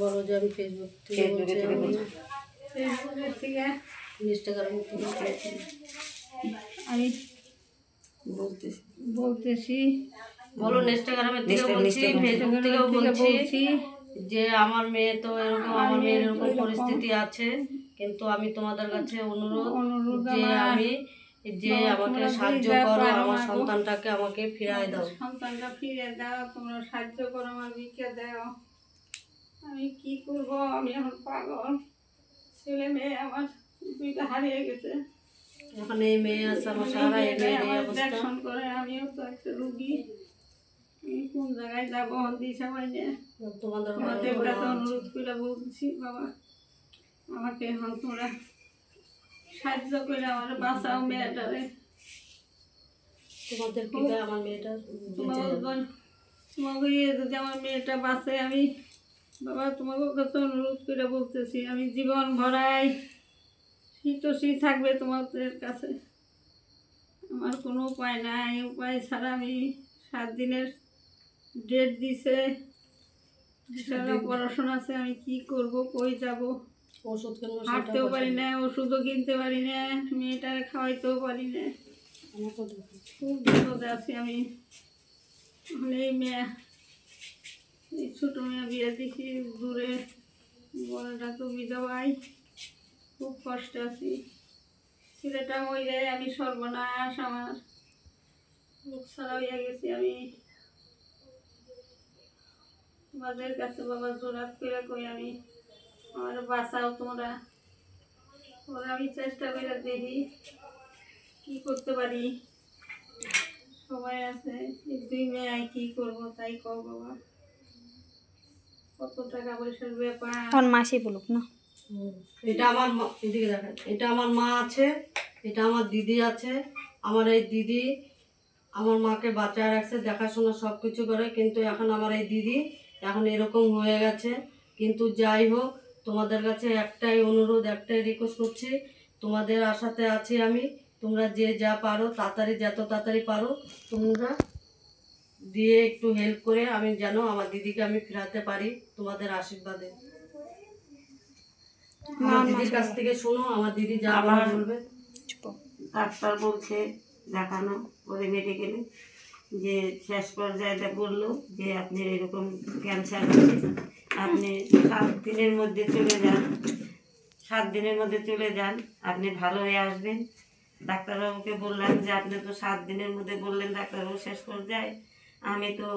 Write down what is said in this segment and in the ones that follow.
বলো যে আমি ফেসবুক থেকে ইনস্টাগ্রাম থেকে আমি বলতেছি বলো ইনস্টাগ্রামের থেকে বলছি, ফেসবুক থেকেও বলছি যে আমার মেয়ে তো এরকম, আমার মেয়ের এরকম পরিস্থিতি আছে, কিন্তু আমি তোমাদের কাছে অনুরোধ যে আমি আমাকে সাহায্য করো, আমার সন্তানটাকে আমাকে ফিরিয়ে দাও, সন্তানটা ফিরে দাও, তোমরা সাহায্য করো, আমার ভিক্ষা দাও। আমি কি করব? আমি এখন পাগল, ছেলে মেয়ে আমার দুইটা হারিয়ে গেছে। এখন এই মেয়ে আছে আমার সারা, এই মেয়ের এই অবস্থা করে। আমিও তো একটা রুগী, আমি কোন জায়গায় যাবো দিশা পাই না। তোমাদের কাছে অনুরোধ করে বলছি, বাবা আমাকে এখন তোমরা সাহায্য করে আমার বাঁচাও মেয়েটারে। তোমাদের কি আমার মেয়েটা তোমাকে যদি আমার মেয়েটা বাঁচে, আমি বাবা তোমাকে কাছে অনুরোধ করে বলতেছি, আমি জীবন ভরাই শীতশী থাকবে তোমাদের কাছে। আমার কোনো উপায় নাই, উপায় ছাড়া আমি 7 দিনের ডেট দিছে, পড়াশোনা আছে, আমি কি করব, কই যাব? ওষুধ হাঁটতেও পারি না, ওষুধও কিনতে পারি না, মেয়েটারে খাওয়াইতেও পারি না, খুব বিপদে আছি আমি। এই মেয়ে, এই ছোটো মেয়ে বিয়ে দিছি দূরে, বড়টা তো বিধবাই, খুব কষ্টে আছি। ছেলেটা মরে আমি সর্বনাশ, আমার মুখ ছাড়া হইয়া গেছি আমি। তোমাদের কাছে বাবা জোরাত করে কই, আমি আমার বাঁচাও তোমরা। ওরা আমি চেষ্টা করে দেখি কি করতে পারি। সবাই আছে, এই 2 মেয়ে কি করবো তাই কও বাবা। কত টাকা পয়সার ব্যাপার, মাসি বলুক না। এটা আমার এদিকে দেখেন, এটা আমার মা আছে, এটা আমার দিদি আছে। আমার এই দিদি আমার মাকে বাঁচায় রাখছে, দেখাশোনা সব কিছু করে, কিন্তু এখন আমার এই দিদি এখন এরকম হয়ে গেছে। কিন্তু যাই হোক, তোমাদের কাছে একটাই অনুরোধ, একটাই রিকোয়েস্ট করছি, তোমাদের আশাতে আছি আমি। তোমরা যে যা পারো তাড়াতাড়ি, যত তাড়াতাড়ি পারো তোমরা দিয়ে একটু হেল্প করে আমি যেন আমার দিদিকে আমি ফেরাতে পারি, তোমাদের আশীর্বাদে। আমার দিদির কাছ থেকে শোনো, আমার দিদি যা বলবে। ডাক্তার বলছে দেখানো ওদের মেডিকেলে, যে শেষ পর্যায়ে বললো যে আপনি এরকম ক্যান্সার আছে, আপনি 7 দিনের মধ্যে চলে যান, 7 দিনের মধ্যে চলে যান, আপনি ভালো হয়ে আসবেন। ডাক্তারবাবুকে বললাম যে আপনি তো 7 দিনের মধ্যে বললেন ডাক্তারবাবু শেষ পর্যায়ে, আমি তো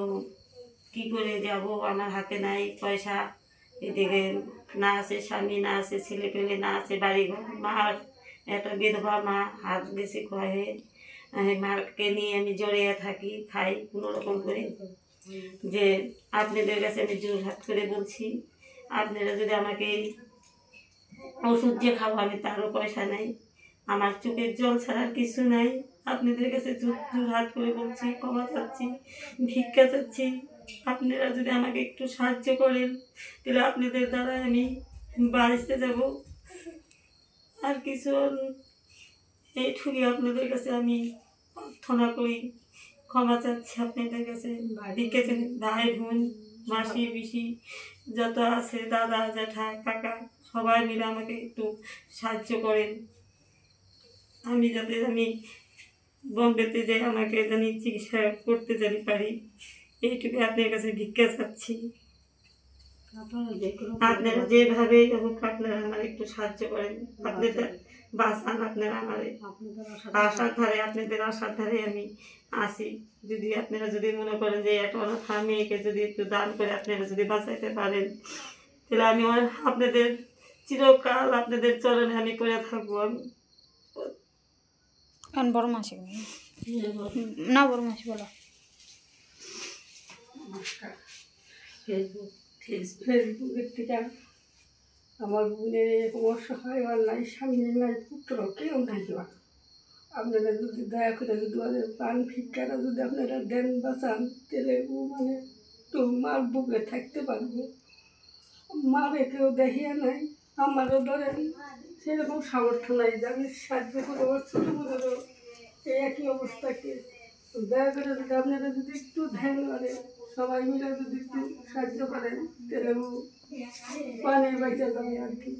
কি করে যাব, আমার হাতে নাই পয়সা, এদিকে না আছে স্বামী, না আছে ছেলে পেলে, না আছে বাড়িঘর, মার একটা বিধবা মা, হাত গেছে ক্ষয়ে, আমি মাকে নিয়ে আমি জড়িয়ে থাকি, খাই কোনো রকম করে। যে আপনাদের কাছে আমি জোর হাত করে বলছি, আপনারা যদি আমাকে ওষুধ যে খাবো, আমি তারও পয়সা নাই, আমার চোখের জল ছাড়া কিছু নাই। আপনাদের কাছে জোর হাত করে বলছি, ক্ষমা চাচ্ছি, ভিক্ষা চাচ্ছি। আপনারা যদি আমাকে একটু সাহায্য করেন, তাহলে আপনাদের দ্বারা আমি বাঁচতে যাব। আর কিছু এইটুকুই আপনাদের কাছে আমি প্রার্থনা করি, ক্ষমা চাচ্ছি আপনাদের কাছে। ভিক্ষা চাই, ভাই বোন, মাসি পিসি যত আছে, দাদা জ্যাঠা কাকা, সবাই মিলে আমাকে একটু সাহায্য করেন, আমি যাতে বম্বেতে যাই আমাকে জানি চিকিৎসা করতে জানি পারি, এইটুকু আপনার কাছে ভিক্ষা চাচ্ছি। আপনারা যেভাবে হোক আপনারা আমার একটু সাহায্য করেন, আপনাদের বাঁচান, আপনারা আমার আশার ধারে, আপনাদের আশার ধারে আমি আসি। যদি আপনারা যদি মনে করেন যে একটা অনাথা মেয়েকে যদি একটু দান করে আপনারা যদি বাঁচাইতে পারেন, তাহলে আমি আপনাদের চিরকাল আপনাদের চরণে আমি করে থাকবো। আমি বড় মাসি না, বড় মাসি বলো। ফেসবুকের থেকে আমার বোনের এরকম অসহায় নাই, স্বামী নাই, পুত্র কেউ নাই। আপনারা যদি দয়া করে যদি ওদের প্রাণ ভিক্ষাটা যদি আপনারা দেন, বাঁচান, তাহলে ও মানে তো মার বুকে থাকতে পারবো। মারে কেউ দেখিয়া নাই, আমারও ধরেন সেরকম সামর্থ্য নাই যে আমি সাহায্য করবো। আমার ছোটো বোনেরও এই একই অবস্থাকে দয়া করে যদি আপনারা যদি একটু ধ্যান করেন, সবাই মিলে যদি একটু সাহায্য করেন, তাহলে পানি বেঁচে যাবে আর কি।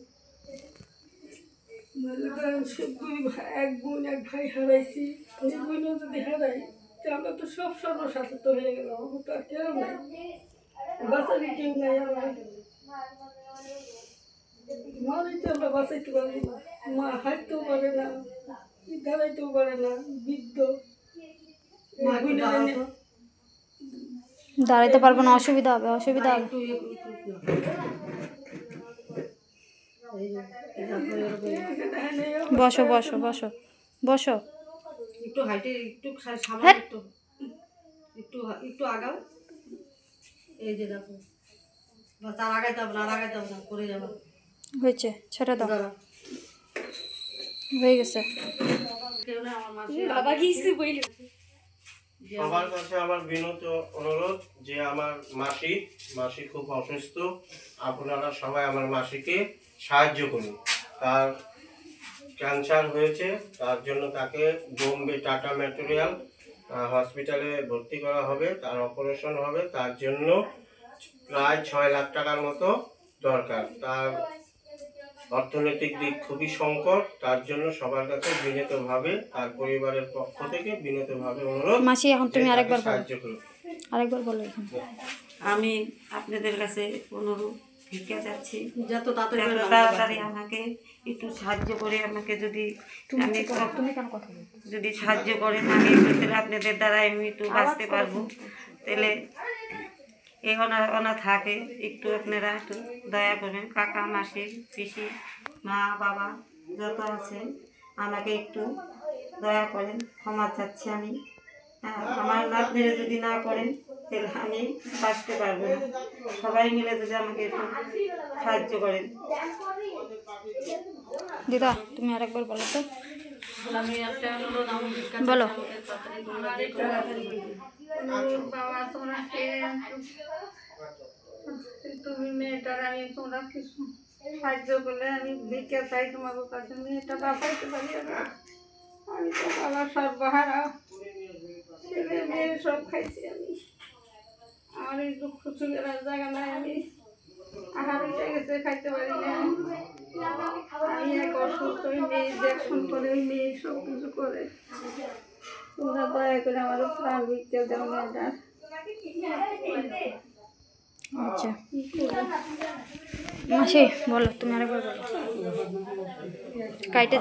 নাহলে ধরেন এক বোন এক ভাই হারাইছি, এই বোনও যদি হারাই তাহলে তো সব সর্বশান্ত হয়ে গেল, আমার তো আর কেউ নাই, বাঁচাবি কেউ নাই আমার। মারাই তো আমরা বাঁচাইতে পারি না, মা হাঁটতেও পারে না, দাঁড়াইতেও পারে না, বৃদ্ধ। মা একটু দাঁড়াও তো। দাঁড়াইতে পারবো না, অসুবিধা হবে, অসুবিধা হবে। একটু ইয়ে করো, এই যে, এই দেখো এরকম। বসো বসো বসো বসো। একটু হাইটে একটু সামনে হ্যাঁ। একটু একটু একটু আগাও। এই যে দেখো, বাস আর আগাইতে হবে না, আর আগাইতে হবে না, পড়ে যাবে। হয়েছে, ছেড়ে দাও, দাঁড়া। হয়ে গেছে। কেউ না, আমার মাসি বাবা কিছু বইলে সবার কাছে আমার বিনীত অনুরোধ যে আমার মাসি খুব অসুস্থ, আপনারা সবাই আমার মাসিকে সাহায্য করুন। তার ক্যান্সার হয়েছে, তার জন্য তাকে বোম্বে টাটা মেমোরিয়াল হসপিটালে ভর্তি করা হবে, তার অপারেশন হবে, তার জন্য প্রায় 6 লাখ টাকার মতো দরকার। তার অর্থনৈতিক দিক খুবই সংকট, তার জন্য সবার কাছে বিনীতভাবে তার পরিবারের পক্ষ থেকে বিনীতভাবে অনুরোধ মাসি এখন তুমি যে আরেকবার তাকে বলো, সাহায্য করুন। আরেকবার বলো এখন। আমি আপনাদের কাছে অনুরোধ ভিক্ষা চাচ্ছি, যত তাড়াতাড়ি যত পারবে তাড়াতাড়ি আমাকে একটু সাহায্য করে, আমাকে যদি আমি তুমি কেন কথা বলো? যদি সাহায্য করেন আমি তাহলে আপনাদের দ্বারা আমি একটু বাঁচতে পারবো। তাহলে এই অনা থাকে, একটু আপনারা একটু দয়া করবেন। কাকা মাসি পিসি মা বাবা যত আছেন আমাকে একটু দয়া করেন, ক্ষমা চাচ্ছি আমি। হ্যাঁ, আমার আপনারা যদি না করেন তাহলে আমি বাঁচতে পারবো না। সবাই মিলে যদি আমাকে একটু সাহায্য করেন। দিদা তুমি আরেকবার বলো তো। আমি একটা অনুরোধ, আমার কাছে বলো। আমাকে তাড়াতাড়ি তাড়াতাড়ি বাবা তোমাকে তুমি মেয়েটার আমি তোমরা কিছু সাহায্য করলে আমি ভিক্ষা চাই তোমাদের কাছে, মেয়েটা বাঁচাইতে পারি না। আমি তো বাবা সর্বহারা, ছেলে মেয়ে সব খাইছি আমি, আমার এই দুঃখ চুলের আর জায়গা নাই, আমি আহার উঠে গেছে, খাইতে পারি না। আমি এক অসুস্থ, ওই মেয়ে দেখুন করে, ওই মেয়ে সব কিছু করে। তোমরা দয়া করে আমার প্রাণ ভিক্ষা দাও মেয়েটার। আচ্ছা মাসি বলো, তুমি আরেকবার বলো। কাইটে